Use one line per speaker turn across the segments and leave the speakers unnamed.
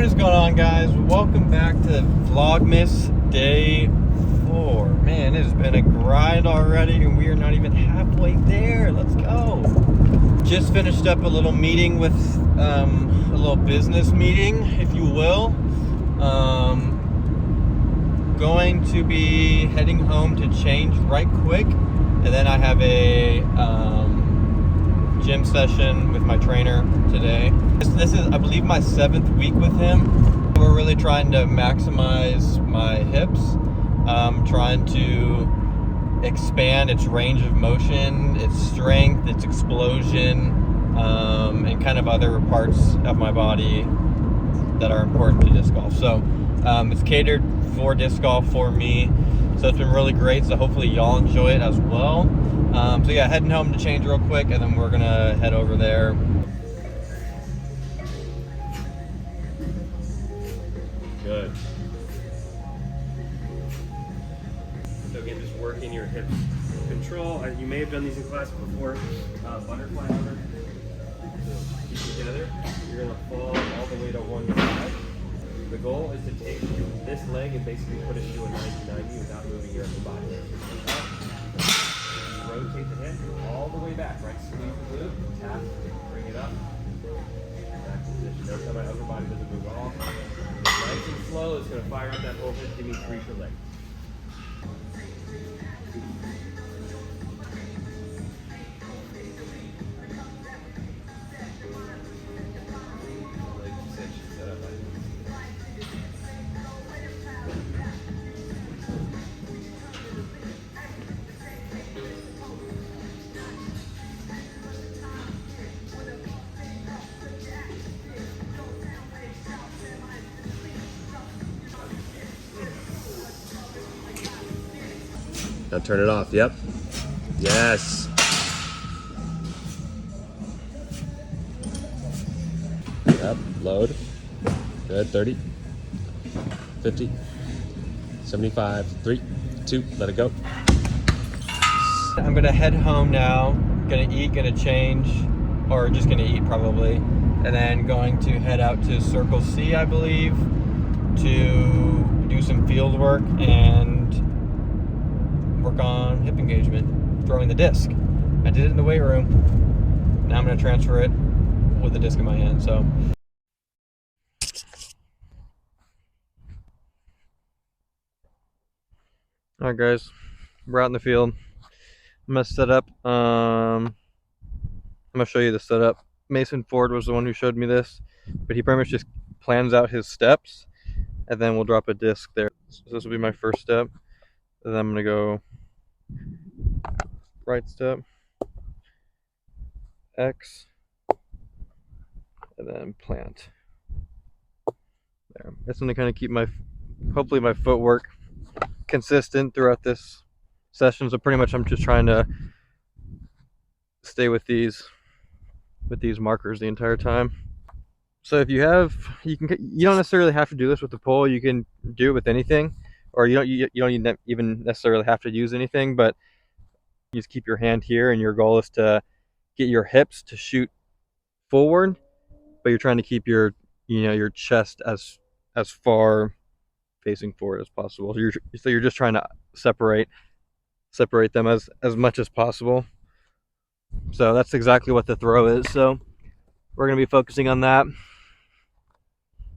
What is going on, guys? Welcome back to Vlogmas Day 4. Man, it has been a grind already and we are not even halfway there. Let's go. Just finished up a little meeting with a little business meeting, if you will. Going to be heading home to change right quick, and then I have a gym session with my trainer today. This is, I believe, my 7th week with him. We're really trying to maximize my hips, trying to expand its range of motion, its strength, its explosion, and kind of other parts of my body that are important to disc golf. So it's catered for disc golf for me, so it's been really great. So hopefully y'all enjoy it as well. So yeah, heading home to change real quick, and then we're gonna head over there.
Good. So again, just working your hips. Control, you may have done these in class before. Butterfly hover. So keep together. You're going to fall all the way to one side. The goal is to take this leg and basically put it into a 90-90 without moving your upper body. You rotate the hip all the way back, right? Squeeze the glute, tap, bring it up. Back position. Notice how my upper body doesn't move at all. Nice and slow, it's going to fire up that whole hip, give me 3 per leg. Now turn it off. Yep. Yes. Yep. Load. Good. 30. 50. 75. 3, 2. Let it go.
I'm gonna head home now. Gonna eat, gonna change, or just gonna eat probably, and then going to head out to Circle C, I believe, to do some field work and work on hip engagement, throwing the disc. I did it in the weight room. Now I'm going to transfer it with the disc in my hand. So, all right, guys, we're out in the field. I'm going to set up. I'm going to show you the setup. Mason Ford was the one who showed me this, but he pretty much just plans out his steps, and then we'll drop a disc there. So this will be my first step, and then I'm going to go right step, X, and then plant. There. That's going to kind of keep my, hopefully my footwork consistent throughout this session. So pretty much I'm just trying to stay with these markers the entire time. So if you have, you don't necessarily have to do this with the pole. You can do it with anything, or you don't even necessarily have to use anything, but you just keep your hand here, and your goal is to get your hips to shoot forward, but you're trying to keep your your chest as far facing forward as possible. So you're just trying to separate them as much as possible. So that's exactly what the throw is. So we're going to be focusing on that,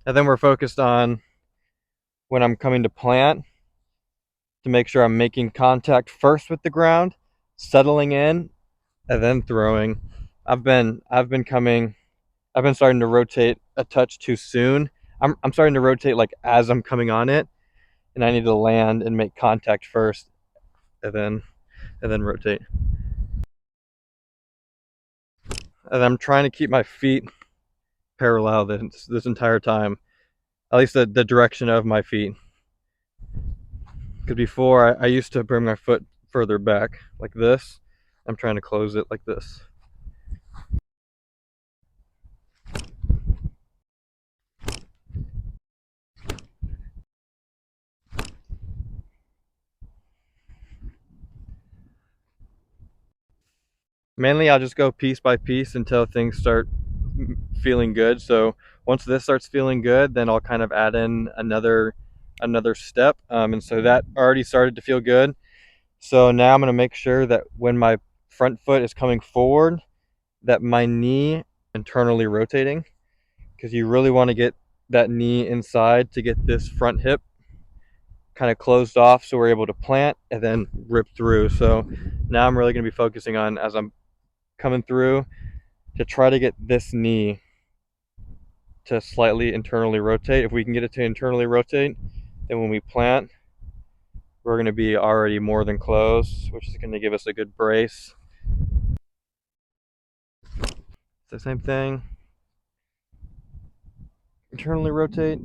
and then we're focused on when I'm coming to plant, to make sure I'm making contact first with the ground, settling in, and then throwing. I've been starting to rotate a touch too soon. I'm starting to rotate like as I'm coming on it, and I need to land and make contact first, and then rotate. And I'm trying to keep my feet parallel this entire time, at least the direction of my feet. Because before I used to bring my foot further back like this. I'm trying to close it like this. Mainly I'll just go piece by piece until things start feeling good. So once this starts feeling good, then I'll kind of add in another step. And so that already started to feel good. So now I'm going to make sure that when my front foot is coming forward, that my knee internally rotating, because you really want to get that knee inside to get this front hip kind of closed off so we're able to plant and then rip through. So now I'm really going to be focusing on, as I'm coming through, to try to get this knee to slightly internally rotate. If we can get it to internally rotate, then when we plant, we're going to be already more than close, which is going to give us a good brace. It's the same thing. Internally rotate.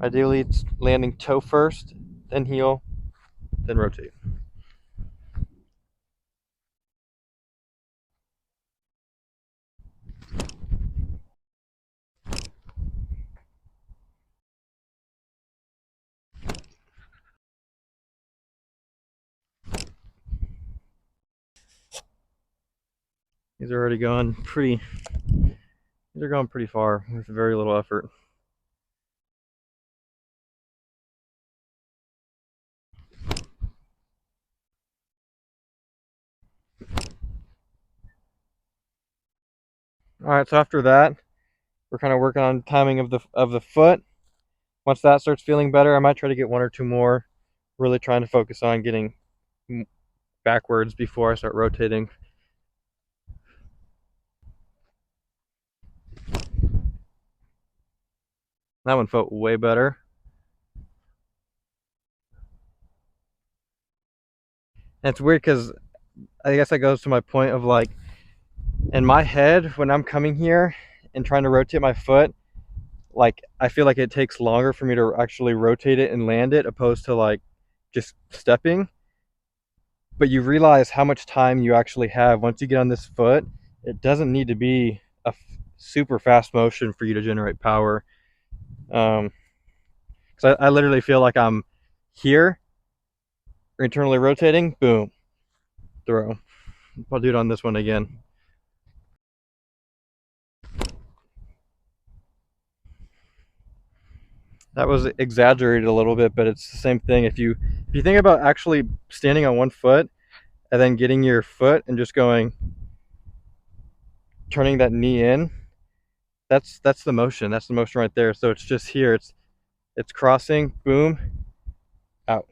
Ideally, it's landing toe first, then heel, then rotate. These are already going pretty. These are going pretty far with very little effort. All right, so after that, we're kind of working on timing of the foot. Once that starts feeling better, I might try to get one or two more. Really trying to focus on getting backwards before I start rotating. That one felt way better. And it's weird because I guess that goes to my point of, like, in my head, when I'm coming here and trying to rotate my foot, like, I feel like it takes longer for me to actually rotate it and land it opposed to like just stepping. But you realize how much time you actually have once you get on this foot. It doesn't need to be a super fast motion for you to generate power. Because I literally feel like I'm here, internally rotating, boom, throw. I'll do it on this one again. That was exaggerated a little bit, but it's the same thing. If you think about actually standing on one foot and then getting your foot and just going, turning that knee in, that's the motion. That's the motion right there. So it's just here. It's crossing, boom, out.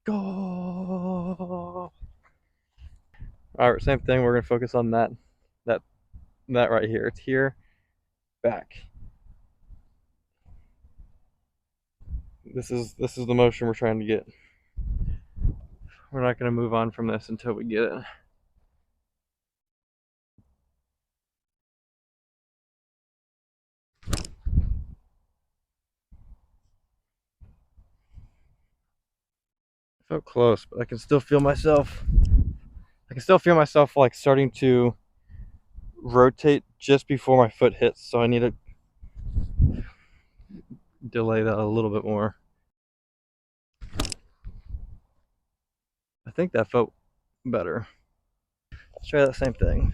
Go. All right, same thing. We're gonna focus on that right here. It's here, back. This is the motion we're trying to get. We're not gonna move on from this until we get it. I felt close, but I can still feel myself. Like starting to rotate just before my foot hits. So I need to delay that a little bit more. I think that felt better. Let's try that same thing.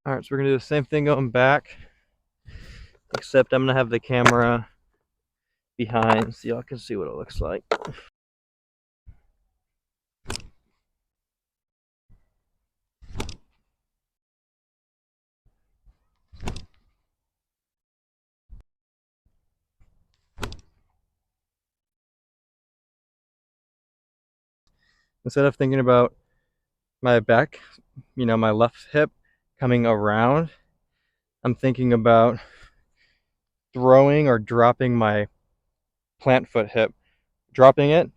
All right, so we're gonna do the same thing going back, except I'm gonna have the camera behind so y'all can see what it looks like. Instead of thinking about my back, my left hip coming around, I'm thinking about throwing or dropping my plant foot hip. Dropping it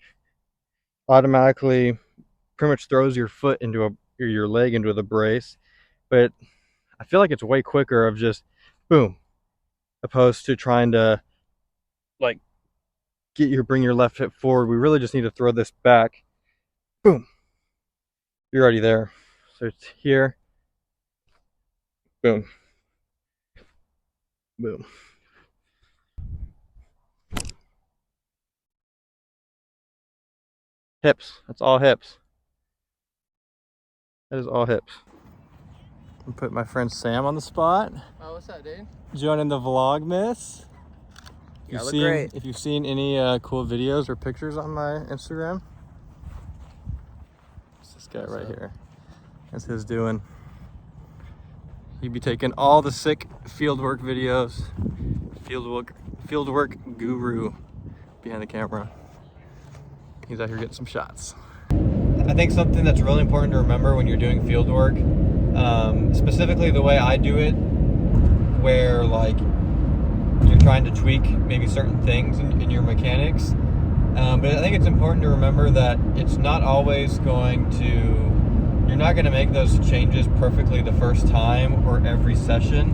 automatically pretty much throws your foot into your leg into the brace, but I feel like it's way quicker of just boom, opposed to trying to like bring your left hip forward. We really just need to throw this back. Boom. You're already there. So it's here. Boom. Boom. Hips. That's all hips. That is all hips. I'm putting my friend Sam on the spot.
Oh, what's up, dude?
Joining the Vlogmas.
You look great.
If you've seen any cool videos or pictures on my Instagram, it's this guy right here. That's his doing. He'd be taking all the sick fieldwork videos. Fieldwork guru behind the camera. He's out here getting some shots. I think something that's really important to remember when you're doing field work, specifically the way I do it, where like you're trying to tweak maybe certain things in your mechanics, but I think it's important to remember that it's not always you're not going to make those changes perfectly the first time or every session.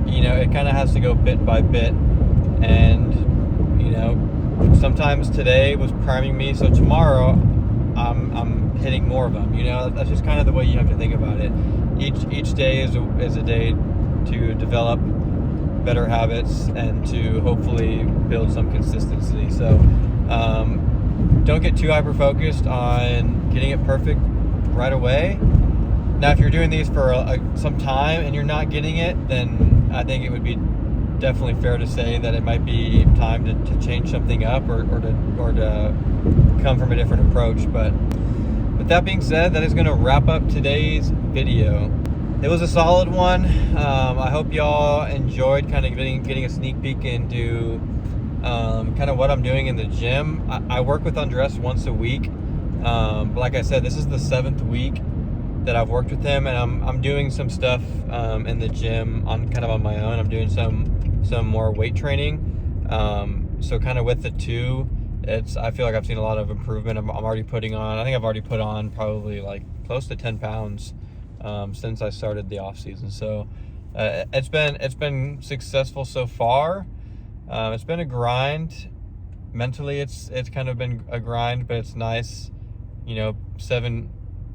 You know, it kind of has to go bit by bit, and you know, sometimes today was priming me, so tomorrow I'm hitting more of them. You know, that's just kind of the way you have to think about it. Each day is a day to develop better habits and to hopefully build some consistency. So don't get too hyper focused on getting it perfect right away. Now, if you're doing these for some time and you're not getting it, then I think it would be definitely fair to say that it might be time to change something up or to come from a different approach. But with that being said, that is going to wrap up today's video. It was a solid one. I hope y'all enjoyed kind of getting a sneak peek into kind of what I'm doing in the gym. I work with Andres once a week, but like I said, this is the 7th week that I've worked with him, and I'm doing some stuff in the gym on my own. I'm doing some more weight training. So kind of with the two, I feel like I've seen a lot of improvement. I'm already putting on, I think I've already put on probably like close to 10 pounds since I started the off season. So it's been successful so far. It's been a grind. Mentally, it's kind of been a grind, but it's nice. You know,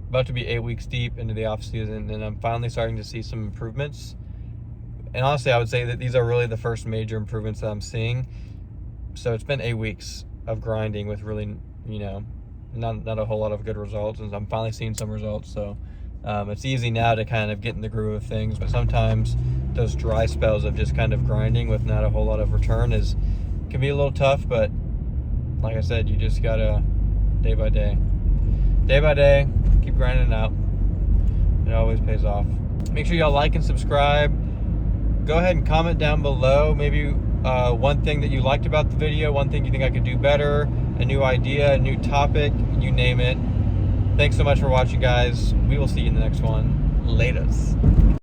about to be 8 weeks deep into the off season, and I'm finally starting to see some improvements. And honestly, I would say that these are really the first major improvements that I'm seeing. So it's been 8 weeks of grinding with really, you know, not a whole lot of good results, and I'm finally seeing some results. So it's easy now to kind of get in the groove of things, but sometimes those dry spells of just kind of grinding with not a whole lot of return can be a little tough. But like I said, you just gotta day by day keep grinding it out. It always pays off. Make sure y'all like and subscribe. Go ahead and comment down below maybe one thing that you liked about the video, one thing you think I could do better, a new idea, a new topic, you name it. Thanks so much for watching, guys. We will see you in the next one. Laters.